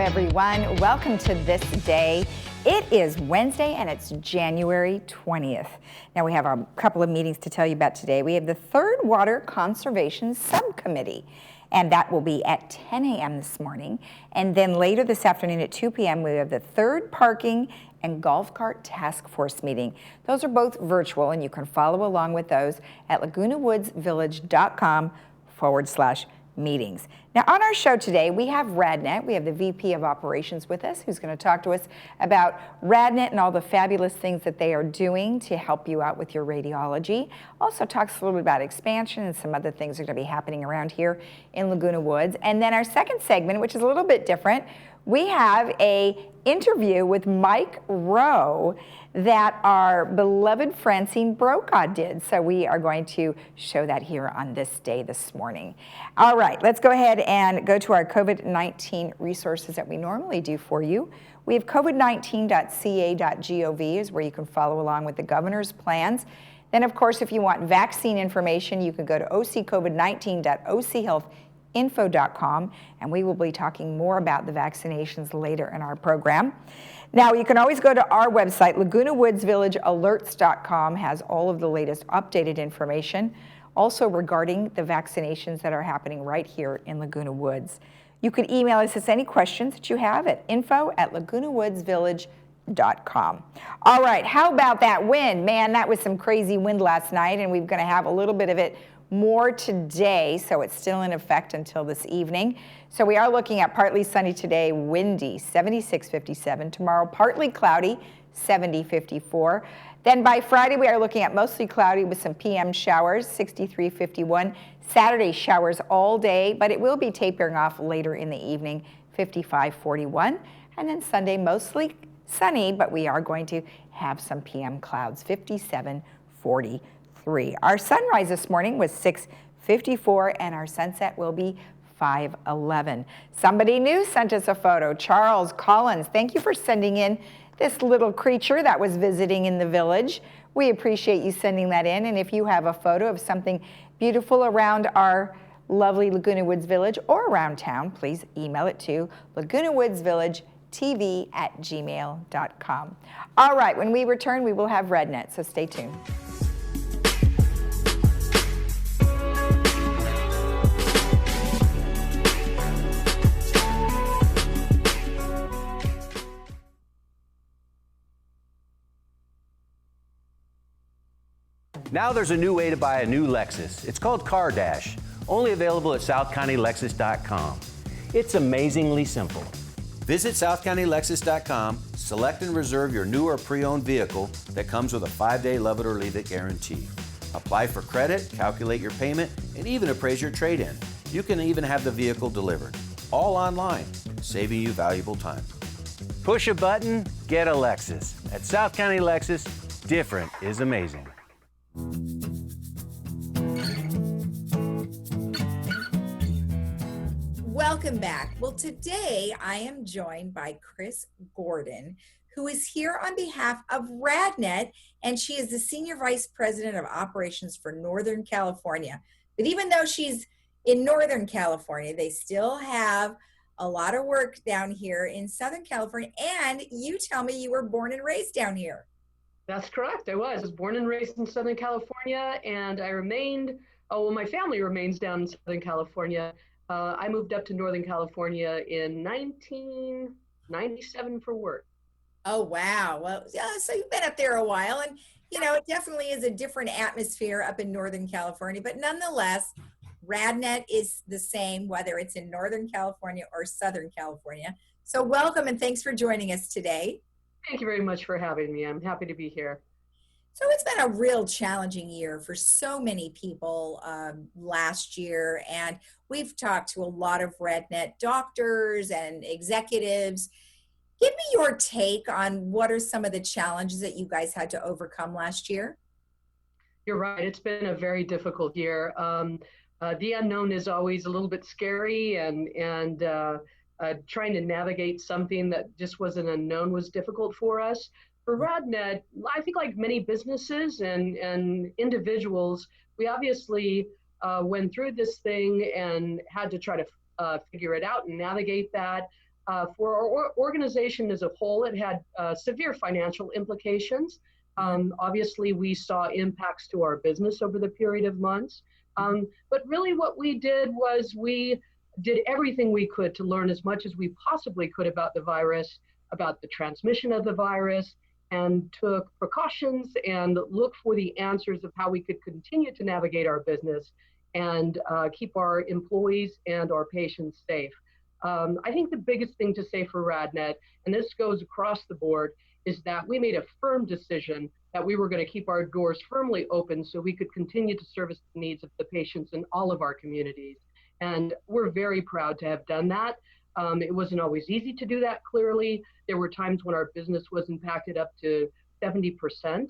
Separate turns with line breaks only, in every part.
everyone. Welcome to This Day. It is Wednesday and it's January 20th. Now we have a couple of meetings to tell you about today. We have the third Water Conservation Subcommittee, and that will be at 10 a.m. this morning. And then later this afternoon at 2 p.m. we have the third Parking and Golf Cart Task Force meeting. Those are both virtual, and you can follow along with those at lagunawoodsvillage.com/meetings. Now on our show today, we have RadNet. We have the VP of Operations with us who's going to talk to us about RadNet and all the fabulous things that they are doing to help you out with your radiology. Also talks a little bit about expansion and some other things that are going to be happening around here in Laguna Woods. And then our second segment, which is a little bit different, we have a interview with Mike Rowe that our beloved Francine Brokaw did. So we are going to show that here on This Day this morning. All right, let's go ahead and go to our COVID-19 resources that we normally do for you. We have covid19.ca.gov is where you can follow along with the governor's plans. Then, of course, if you want vaccine information, you can go to occovid19.ochealthinfo.com, and we will be talking more about the vaccinations later in our program. Now, you can always go to our website, lagunawoodsvillagealerts.com, has all of the latest updated information, also regarding the vaccinations that are happening right here in Laguna Woods. You could email us any questions that you have at info@lagunawoodsvillage.com. All right, how about that wind? Man, that was some crazy wind last night, and we're going to have a little bit of it more today, so it's still in effect until this evening. So we are looking at partly sunny today, windy, 76-57. Tomorrow, partly cloudy, 70-54. Then by Friday, we are looking at mostly cloudy with some PM showers, 63-51. Saturday, showers all day, but it will be tapering off later in the evening, 55-41. And then Sunday, mostly sunny, but we are going to have some PM clouds, 57-43. Our sunrise this morning was 6:54, and our sunset will be 5:11. Somebody new sent us a photo. Charles Collins, thank you for sending in this little creature that was visiting in the village. We appreciate you sending that in, and if you have a photo of something beautiful around our lovely Laguna Woods Village or around town, please email it to lagunawoodsvillagetv@gmail.com. All right, when we return, we will have RadNet, so stay tuned.
Now there's a new way to buy a new Lexus. It's called Car Dash, only available at southcountylexus.com. It's amazingly simple. Visit southcountylexus.com, select and reserve your new or pre-owned vehicle that comes with a 5-day love it or leave it guarantee. Apply for credit, calculate your payment, and even appraise your trade-in. You can even have the vehicle delivered, all online, saving you valuable time. Push a button, get a Lexus. At South County Lexus, different is amazing.
Welcome back. Well, today I am joined by Chris Gordon, who is here on behalf of RadNet, and she is the Senior Vice President of Operations for Northern California. But even though she's in Northern California, they still have a lot of work down here in Southern California. And you tell me you were born and raised down here.
That's correct. I was born and raised in Southern California, and I remained, my family remains down in Southern California. I moved up to Northern California in 1997 for work.
Oh, wow. Well, yeah, so you've been up there a while, and, you know, it definitely is a different atmosphere up in Northern California, but nonetheless, RadNet is the same, whether it's in Northern California or Southern California. So welcome, and thanks for joining us today.
Thank you very much for having me. I'm happy to be here.
So it's been a real challenging year for so many people last year, and we've talked to a lot of RadNet doctors and executives. Give me your take on what are some of the challenges that you guys had to overcome last year?
You're right. It's been a very difficult year. The unknown is always a little bit scary, and trying to navigate something that just was an unknown was difficult for us. For RadNet, I think like many businesses and individuals, we obviously went through this thing and had to try to figure it out and navigate that. For our organization as a whole, it had severe financial implications. Obviously, we saw impacts to our business over the period of months. But really what we did was we did everything we could to learn as much as we possibly could about the virus, about the transmission of the virus, and took precautions and looked for the answers of how we could continue to navigate our business and keep our employees and our patients safe. I think the biggest thing to say for RadNet, and this goes across the board, is that we made a firm decision that we were going to keep our doors firmly open so we could continue to service the needs of the patients in all of our communities. And we're very proud to have done that. It wasn't always easy to do that, clearly. There were times when our business was impacted up to 70%,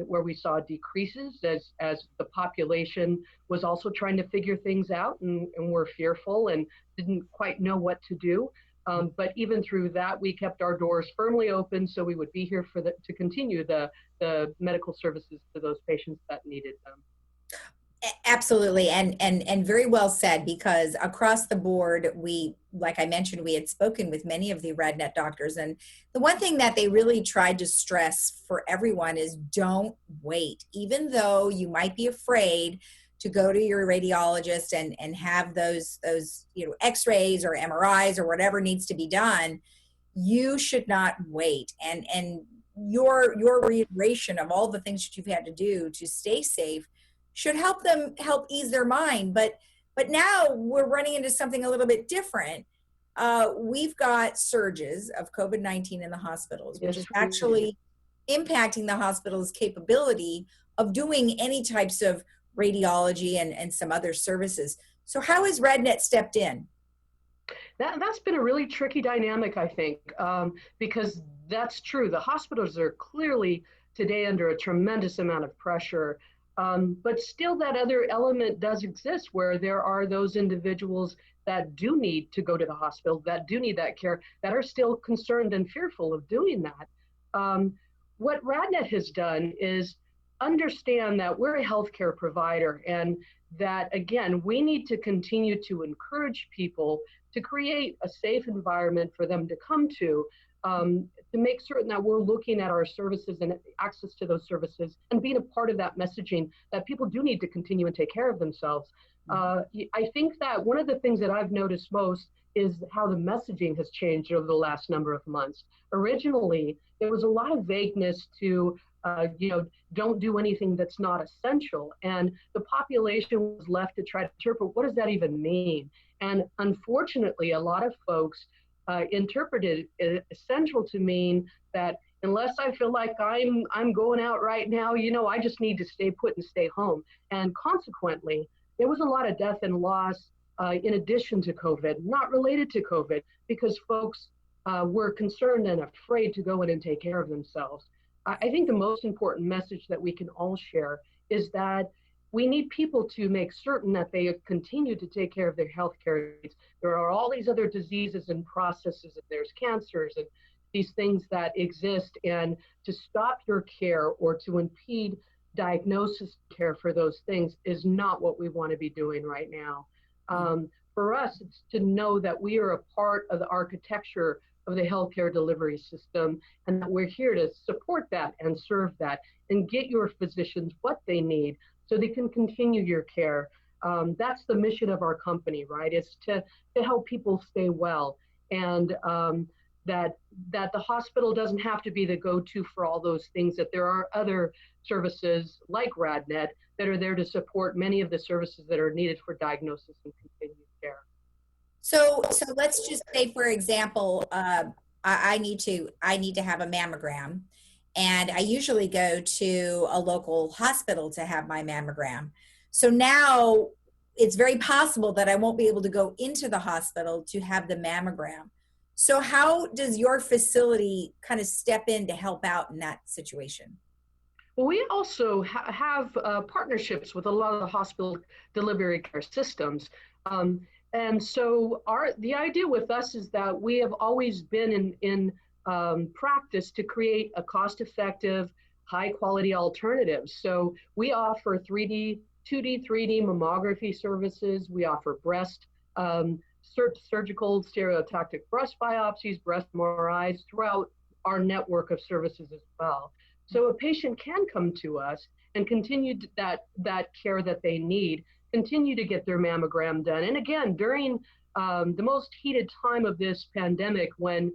where we saw decreases as the population was also trying to figure things out and were fearful and didn't quite know what to do. But even through that, we kept our doors firmly open so we would be here to continue the medical services to those patients that needed them.
Absolutely, and very well said, because across the board, we, like I mentioned, we had spoken with many of the RadNet doctors, and the one thing that they really tried to stress for everyone is don't wait. Even though you might be afraid to go to your radiologist and have those x-rays or MRIs or whatever needs to be done, you should not wait. And your reiteration of all the things that you've had to do to stay safe should help ease their mind. But now we're running into something a little bit different. We've got surges of COVID-19 in the hospitals, which is actually impacting the hospital's capability of doing any types of radiology and some other services. So how has RadNet stepped in?
That's been a really tricky dynamic, I think, because that's true. The hospitals are clearly today under a tremendous amount of pressure. But still that other element does exist where there are those individuals that do need to go to the hospital, that do need that care, that are still concerned and fearful of doing that. What RadNet has done is understand that we're a healthcare provider and that, again, we need to continue to encourage people to create a safe environment for them to come to make certain that we're looking at our services and access to those services and being a part of that messaging that people do need to continue and take care of themselves. I think that one of the things that I've noticed most is how the messaging has changed over the last number of months. Originally, there was a lot of vagueness to, don't do anything that's not essential. And the population was left to try to interpret, what does that even mean? And unfortunately, a lot of folks interpreted essential to mean that unless I feel like I'm going out right now, I just need to stay put and stay home. And consequently, there was a lot of death and loss in addition to COVID, not related to COVID, because folks were concerned and afraid to go in and take care of themselves. I think the most important message that we can all share is that we need people to make certain that they continue to take care of their health care needs. There are all these other diseases and processes, and there's cancers and these things that exist, and to stop your care or to impede diagnosis care for those things is not what we want to be doing right now. For us, it's to know that we are a part of the architecture of the healthcare delivery system, and that we're here to support that and serve that and get your physicians what they need so they can continue your care. That's the mission of our company, right? It's to help people stay well, and that the hospital doesn't have to be the go-to for all those things, that there are other services like RadNet that are there to support many of the services that are needed for diagnosis and continued care.
So let's just say, for example, I need to have a mammogram, and I usually go to a local hospital to have my mammogram. So now it's very possible that I won't be able to go into the hospital to have the mammogram. So how does your facility kind of step in to help out in that situation?
Well, we also have partnerships with a lot of the hospital delivery care systems. And so the idea with us is that we have always been in practice to create a cost-effective, high-quality alternative. So we offer 2D, 3D mammography services. We offer breast surgical stereotactic breast biopsies, breast MRIs throughout our network of services as well. So a patient can come to us and continue that care that they need, continue to get their mammogram done. And again, during the most heated time of this pandemic, when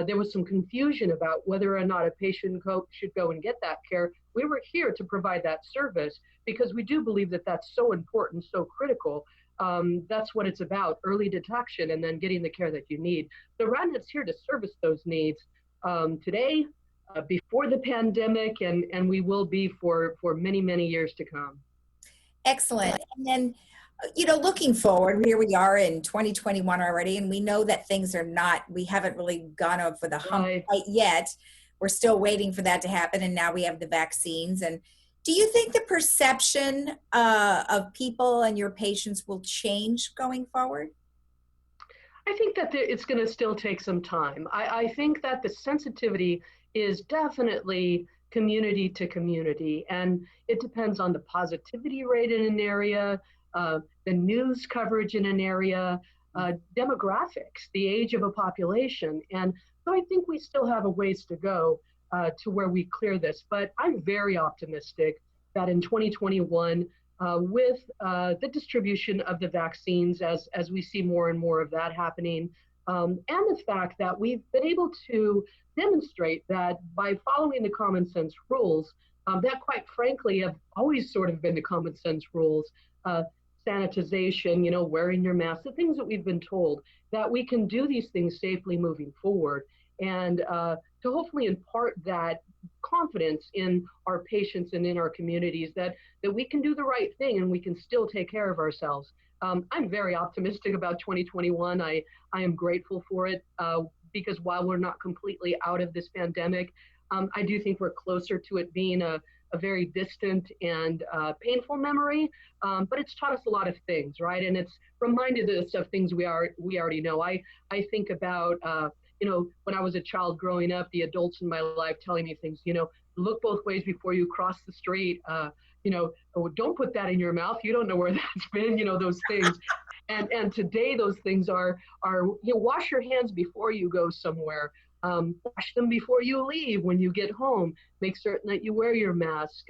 there was some confusion about whether or not a patient should go and get that care, we were here to provide that service because we do believe that that's so important, so critical. That's what it's about, early detection and then getting the care that you need. So RadNet's here to service those needs today, before the pandemic, and we will be for many, many years to come.
Excellent. And then, looking forward, here we are in 2021 already, and we know that things are not, we haven't really gone over the hump quite yet. We're still waiting for that to happen, and now we have the vaccines. And do you think the perception of people and your patients will change going forward?
I think that it's going to still take some time. I think that the sensitivity is definitely community to community, and it depends on the positivity rate in an area, the news coverage in an area, demographics, the age of a population. And so I think we still have a ways to go to where we clear this. But I'm very optimistic that in 2021, with the distribution of the vaccines, as we see more and more of that happening, and the fact that we've been able to demonstrate that by following the common sense rules, that quite frankly have always sort of been the common sense rules, sanitization, wearing your mask, the things that we've been told, that we can do these things safely moving forward, and to hopefully impart that confidence in our patients and in our communities that we can do the right thing and we can still take care of ourselves. I'm very optimistic about 2021. I am grateful for it because while we're not completely out of this pandemic, I do think we're closer to it being a very distant and painful memory, but it's taught us a lot of things, right? And it's reminded us of things we already know. I think about, when I was a child growing up, the adults in my life telling me things, look both ways before you cross the street, oh, don't put that in your mouth. You don't know where that's been, those things. And today those things are wash your hands before you go somewhere. Wash them before you leave when you get home. Make certain that you wear your mask.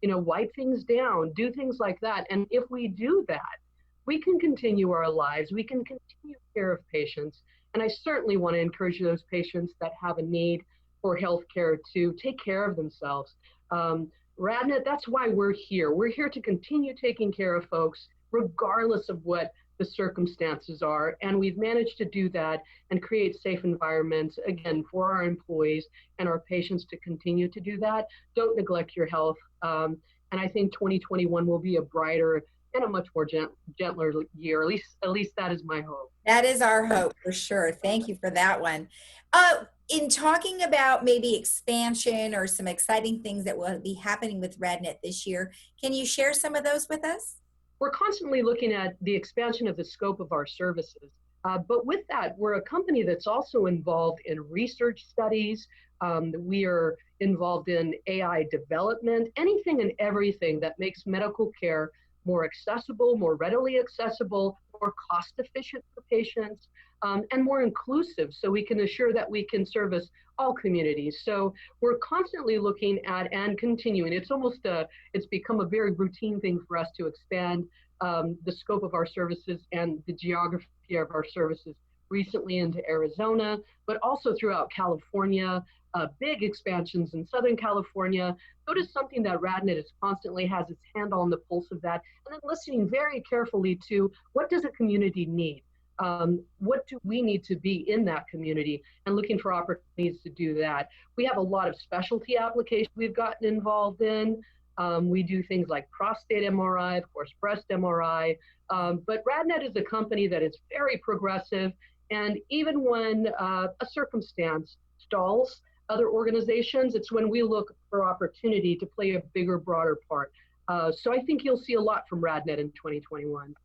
Wipe things down. Do things like that. And if we do that, we can continue our lives. We can continue care of patients. And I certainly want to encourage those patients that have a need for health care to take care of themselves. RadNet, that's why we're here. We're here to continue taking care of folks regardless of what the circumstances are. And we've managed to do that and create safe environments, again, for our employees and our patients to continue to do that. Don't neglect your health. And I think 2021 will be a brighter and a much more gentler year. At least that is my hope.
That is our hope for sure. Thank you for that one. In talking about maybe expansion or some exciting things that will be happening with RadNet this year, can you share some of those with us?
We're constantly looking at the expansion of the scope of our services. But with that, we're a company that's also involved in research studies. We are involved in AI development, anything and everything that makes medical care more accessible, more readily accessible, more cost efficient for patients, and more inclusive, so we can assure that we can service all communities. So we're constantly looking at and continuing. It's almost it's become a very routine thing for us to expand the scope of our services and the geography of our services, recently into Arizona, but also throughout California, big expansions in Southern California. So it is something that RadNet is constantly has its hand on the pulse of that, and then listening very carefully to what does a community need? What do we need to be in that community, and looking for opportunities to do that. We have a lot of specialty applications we've gotten involved in. We do things like prostate MRI, of course, breast MRI, but RadNet is a company that is very progressive, and even when a circumstance stalls other organizations, it's when we look for opportunity to play a bigger, broader part. So I think you'll see a lot from RadNet in 2021.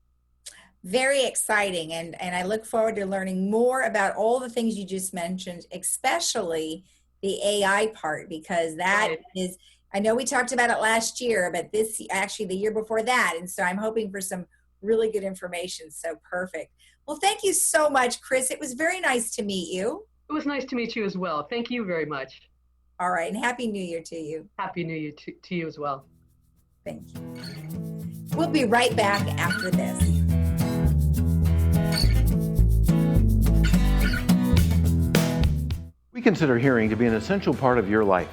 Very exciting, and I look forward to learning more about all the things you just mentioned, especially the AI part, because that is, I know we talked about it last year, but this actually the year before that, and so I'm hoping for some really good information. So perfect. Well, thank you so much, Chris. It was very nice to meet you.
It was nice to meet you as well. Thank you very much.
All right, and Happy New Year to you.
Happy New Year to you as well.
Thank you. We'll be right back after this.
We consider hearing to be an essential part of your life.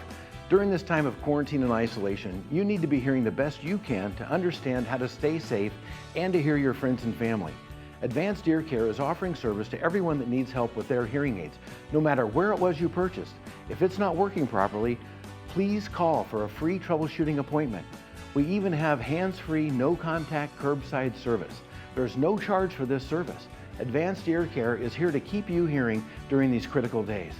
During this time of quarantine and isolation, you need to be hearing the best you can to understand how to stay safe and to hear your friends and family. Advanced Ear Care is offering service to everyone that needs help with their hearing aids, no matter where it was you purchased. If it's not working properly, please call for a free troubleshooting appointment. We even have hands-free, no-contact curbside service. There's no charge for this service. Advanced Ear Care is here to keep you hearing during these critical days.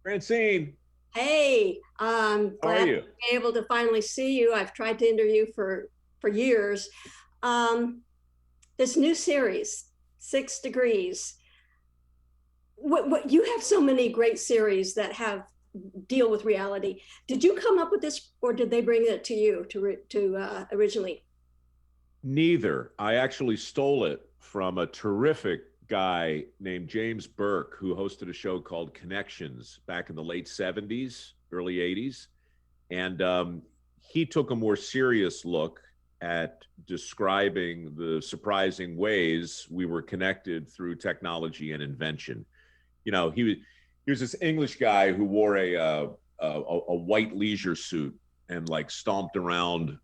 Francine,
Hey,
how are
glad
you?
to be able to finally see you. I've tried to interview for years. This new series, 6 Degrees. What you have so many great series that have deal with reality. Did you come up with this, or did they bring it to you to originally?
Neither. I actually stole it from a terrific guy named James Burke, who hosted a show called Connections back in the late 70s, early 80s. And he took a more serious look at describing the surprising ways we were connected through technology and invention. You know, he was this English guy who wore a white leisure suit and like stomped around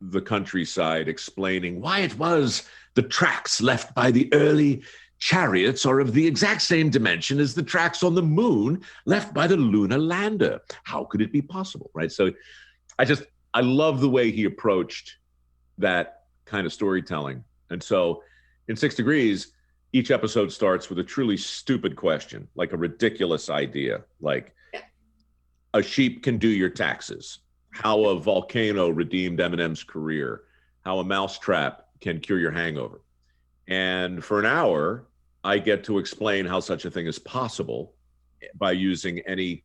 the countryside explaining why it was the tracks left by the early chariots are of the exact same dimension as the tracks on the moon left by the lunar lander. How could it be possible, right? So I love the way he approached that kind of storytelling. And so in 6 Degrees, each episode starts with a truly stupid question, like a ridiculous idea, like a sheep can do your taxes, how a volcano redeemed Eminem's career, how a mousetrap can cure your hangover. And for an hour, I get to explain how such a thing is possible by using any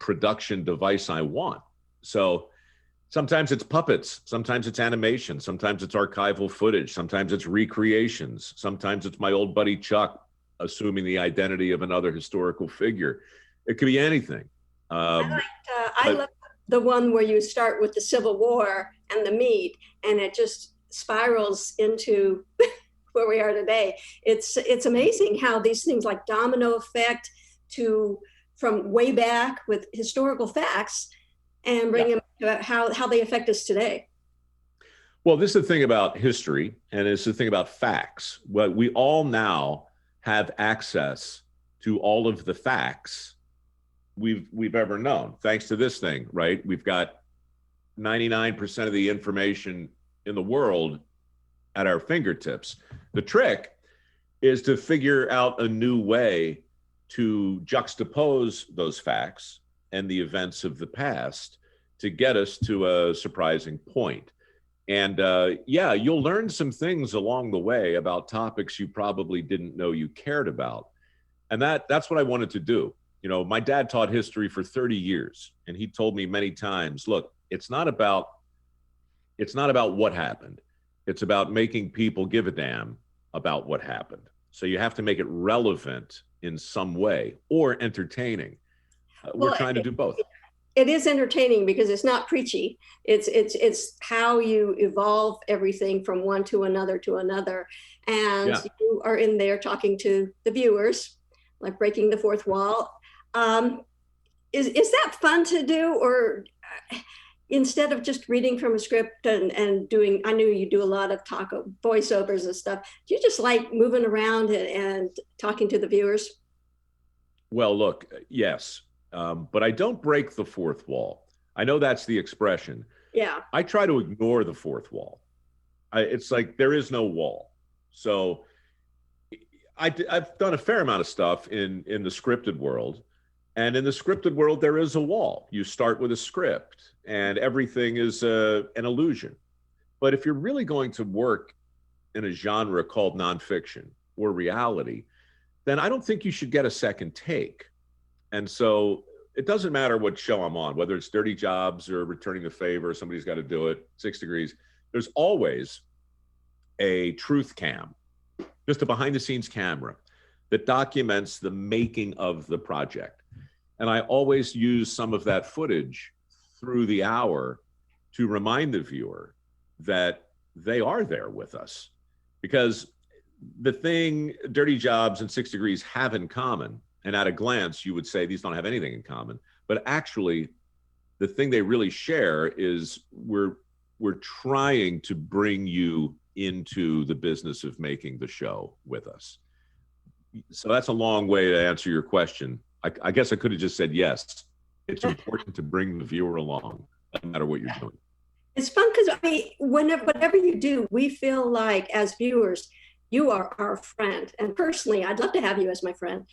production device I want. So sometimes it's puppets, sometimes it's animation, sometimes it's archival footage, sometimes it's recreations, sometimes it's my old buddy Chuck assuming the identity of another historical figure. It could be anything.
I love the one where you start with the Civil War and the meat, and it just spirals into where we are today. It's amazing how these things like domino effect from way back with historical facts and bring them to how they affect us today.
Well, this is the thing about history, and it's the thing about facts. Well, we all now have access to all of the facts we've ever known, thanks to this thing, right? We've got 99% of the information in the world at our fingertips. The trick is to figure out a new way to juxtapose those facts and the events of the past to get us to a surprising point. And you'll learn some things along the way about topics you probably didn't know you cared about. And that's what I wanted to do. You know, my dad taught history for 30 years, and he told me many times, look, it's not about what happened. It's about making people give a damn about what happened. So you have to make it relevant in some way or entertaining. We're trying to do both.
It is entertaining because it's not preachy. It's how you evolve everything from one to another. And you are in there talking to the viewers, like breaking the fourth wall. Is that fun to do, or instead of just reading from a script and doing, I knew you do a lot of voiceovers and stuff, do you just like moving around and talking to the viewers?
Well, look, yes, but I don't break the fourth wall. I know that's the expression.
Yeah.
I try to ignore the fourth wall. It's like there is no wall. So I've done a fair amount of stuff in the scripted world. And in the scripted world, there is a wall. You start with a script and everything is an illusion. But if you're really going to work in a genre called nonfiction or reality, then I don't think you should get a second take. And so it doesn't matter what show I'm on, whether it's Dirty Jobs or Returning the Favor, somebody's got to do it, 6 Degrees. There's always a truth cam, just a behind the scenes camera that documents the making of the project. And I always use some of that footage through the hour to remind the viewer that they are there with us. Because the thing Dirty Jobs and 6 Degrees have in common, and at a glance, you would say these don't have anything in common, but actually the thing they really share is we're trying to bring you into the business of making the show with us. So that's a long way to answer your question. I guess I could have just said yes. It's important to bring the viewer along, no matter what you're doing.
It's fun because whatever you do, we feel like as viewers, you are our friend. And personally, I'd love to have you as my friend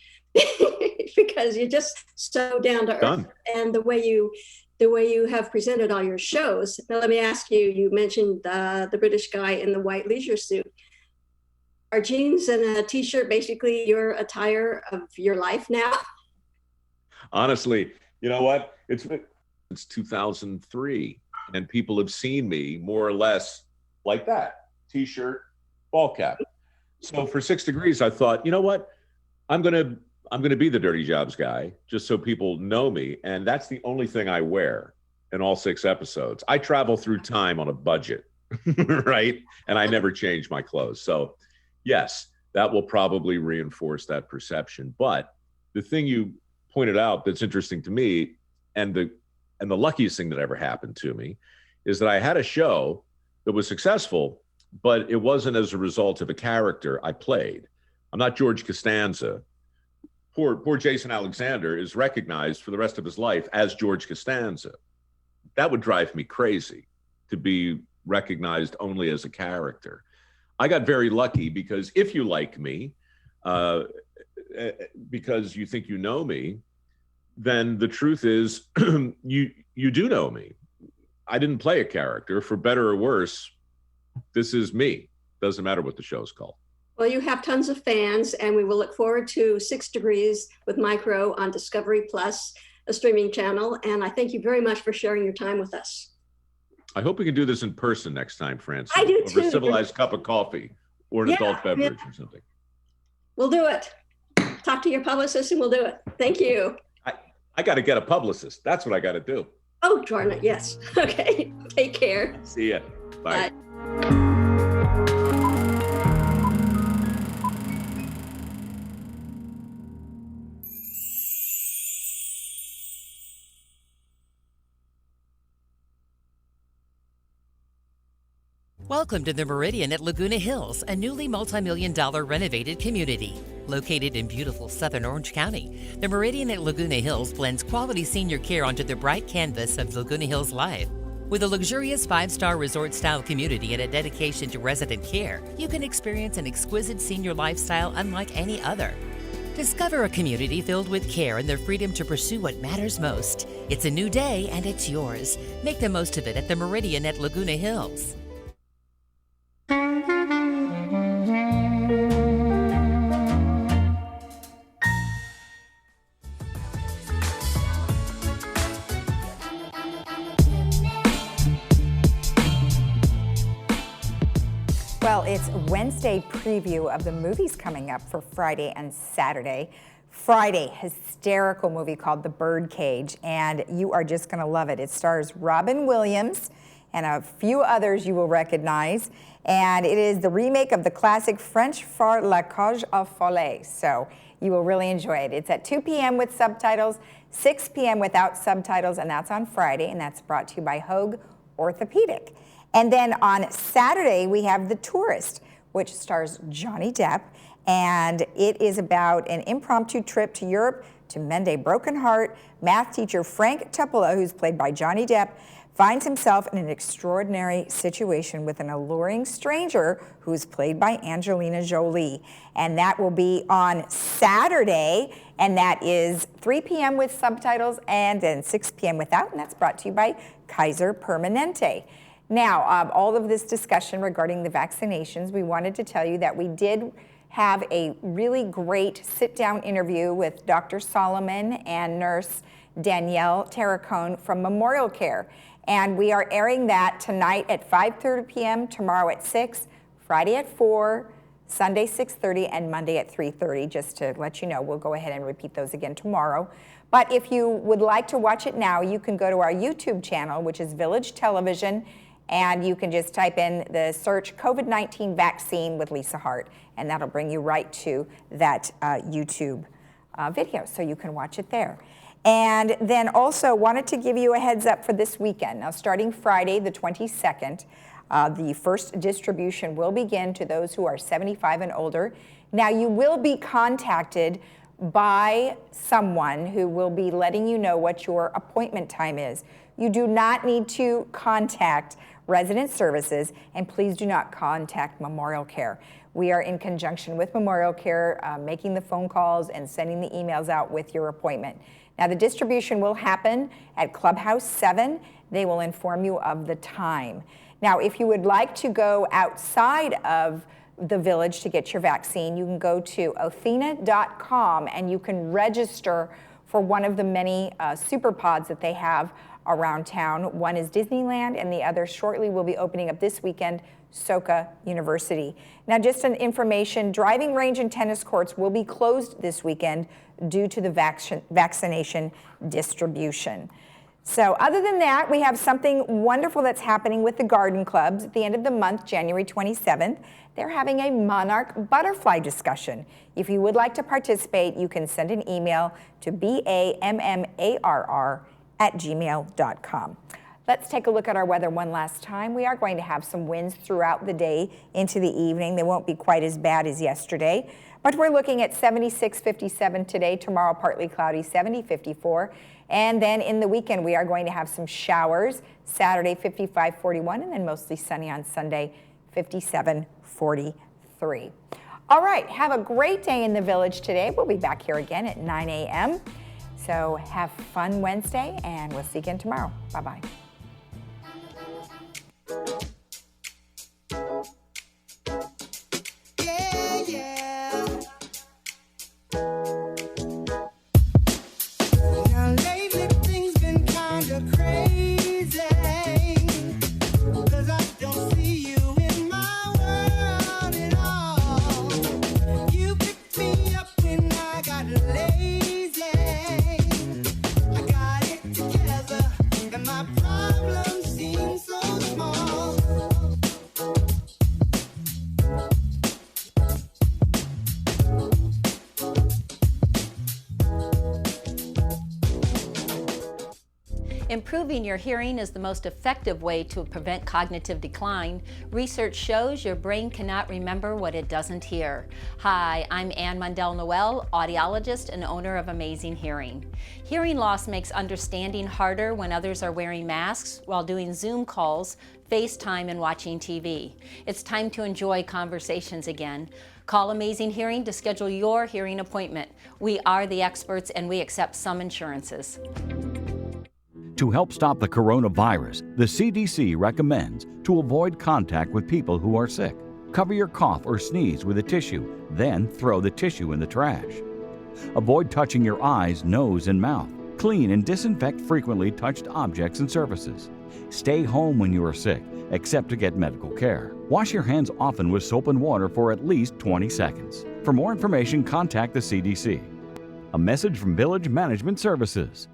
because you're just so down to earth. And the way you have presented all your shows. Now, let me ask you, you mentioned the British guy in the white leisure suit. Are jeans and a t-shirt basically your attire of your life now?
Honestly, you know what? It's 2003 and people have seen me more or less like that, t-shirt, ball cap. So for 6 Degrees, I thought, you know what? I'm gonna be the Dirty Jobs guy, just so people know me. And that's the only thing I wear in all 6 episodes. I travel through time on a budget, right? And I never change my clothes. So yes, that will probably reinforce that perception. But the thing you pointed out that's interesting to me, and the luckiest thing that ever happened to me, is that I had a show that was successful, but it wasn't as a result of a character I played. I'm not George Costanza. Poor Jason Alexander is recognized for the rest of his life as George Costanza. That would drive me crazy, to be recognized only as a character. I got very lucky because if you like me, because you think you know me, then the truth is you do know me. I didn't play a character, for better or worse. This is me. Doesn't matter what the show's called.
Well, you have tons of fans, and we will look forward to 6 Degrees with Micro on Discovery Plus, a streaming channel. And I thank you very much for sharing your time with us.
I hope we can do this in person next time, Francis.
I do
over
too.
A civilized cup of coffee or an adult beverage or something.
We'll do it. Talk to your publicist and we'll do it. Thank you.
I got to get a publicist. That's what I got to do.
Oh, darn it. Yes. Okay. Take care.
See ya. Bye.
Welcome to the Meridian at Laguna Hills, a newly multi-million-dollar renovated community. Located in beautiful southern Orange County, the Meridian at Laguna Hills blends quality senior care onto the bright canvas of Laguna Hills Live. With a luxurious 5-star resort-style community and a dedication to resident care, you can experience an exquisite senior lifestyle unlike any other. Discover a community filled with care and the freedom to pursue what matters most. It's a new day and it's yours. Make the most of it at the Meridian at Laguna Hills.
Well, it's Wednesday preview of the movies coming up for Friday and Saturday. Friday, hysterical movie called The Birdcage, and you are just going to love it. It stars Robin Williams and a few others you will recognize, and it is the remake of the classic French for La Cage aux Folles, so you will really enjoy it. It's at 2 p.m. with subtitles, 6 p.m. without subtitles, and that's on Friday, and that's brought to you by Hogue Orthopedic. And then on Saturday, we have The Tourist, which stars Johnny Depp, and it is about an impromptu trip to Europe to mend a broken heart. Math teacher Frank Tupola, who's played by Johnny Depp, finds himself in an extraordinary situation with an alluring stranger who's played by Angelina Jolie. And that will be on Saturday, and that is 3 p.m. with subtitles and then 6 p.m. without, and that's brought to you by Kaiser Permanente. Now, all of this discussion regarding the vaccinations, we wanted to tell you that we did have a really great sit-down interview with Dr. Solomon and nurse Danielle Terracone from Memorial Care. And we are airing that tonight at 5:30 p.m., tomorrow at 6, Friday at 4, Sunday 6:30, and Monday at 3:30. Just to let you know, we'll go ahead and repeat those again tomorrow. But if you would like to watch it now, you can go to our YouTube channel, which is Village Television, and you can just type in the search COVID-19 vaccine with Lisa Hart, and that'll bring you right to that YouTube video, so you can watch it there. And then also wanted to give you a heads up for this weekend. Now, starting Friday the 22nd, the first distribution will begin to those who are 75 and older. Now, you will be contacted by someone who will be letting you know what your appointment time is. You do not need to contact Resident Services, and please do not contact Memorial Care. We are in conjunction with Memorial Care, making the phone calls and sending the emails out with your appointment. Now, the distribution will happen at Clubhouse 7. They will inform you of the time. Now, if you would like to go outside of the village to get your vaccine, you can go to Athena.com and you can register for one of the many super pods that they have around town. One is Disneyland, and the other shortly will be opening up this weekend, Soka University. Now, just an information, driving range and tennis courts will be closed this weekend due to the vaccination distribution. So other than that, we have something wonderful that's happening with the garden clubs. At the end of the month, January 27th, they're having a monarch butterfly discussion. If you would like to participate, you can send an email to bammarr@gmail.com. Let's take a look at our weather one last time. We are going to have some winds throughout the day into the evening. They won't be quite as bad as yesterday, but we're looking at 76, 57 today, tomorrow partly cloudy, 70, 54. And then in the weekend, we are going to have some showers, Saturday 55, 41, and then mostly sunny on Sunday, 57, 43. All right, have a great day in the village today. We'll be back here again at 9 a.m. So have fun Wednesday, and we'll see you again tomorrow. Bye-bye.
Yeah, yeah. Now lately things been kind of crazy, 'cause I don't see you in my world at all. You picked me up when I got lazy. I got it together and my problems seem so small.
Improving your hearing is the most effective way to prevent cognitive decline. Research shows your brain cannot remember what it doesn't hear. Hi, I'm Ann Mundell-Noel, audiologist and owner of Amazing Hearing. Hearing loss makes understanding harder when others are wearing masks while doing Zoom calls, FaceTime, and watching TV. It's time to enjoy conversations again. Call Amazing Hearing to schedule your hearing appointment. We are the experts and we accept some insurances.
To help stop the coronavirus, the CDC recommends to avoid contact with people who are sick. Cover your cough or sneeze with a tissue, then throw the tissue in the trash. Avoid touching your eyes, nose, and mouth. Clean and disinfect frequently touched objects and surfaces. Stay home when you are sick, except to get medical care. Wash your hands often with soap and water for at least 20 seconds. For more information, contact the CDC. A message from Village Management Services.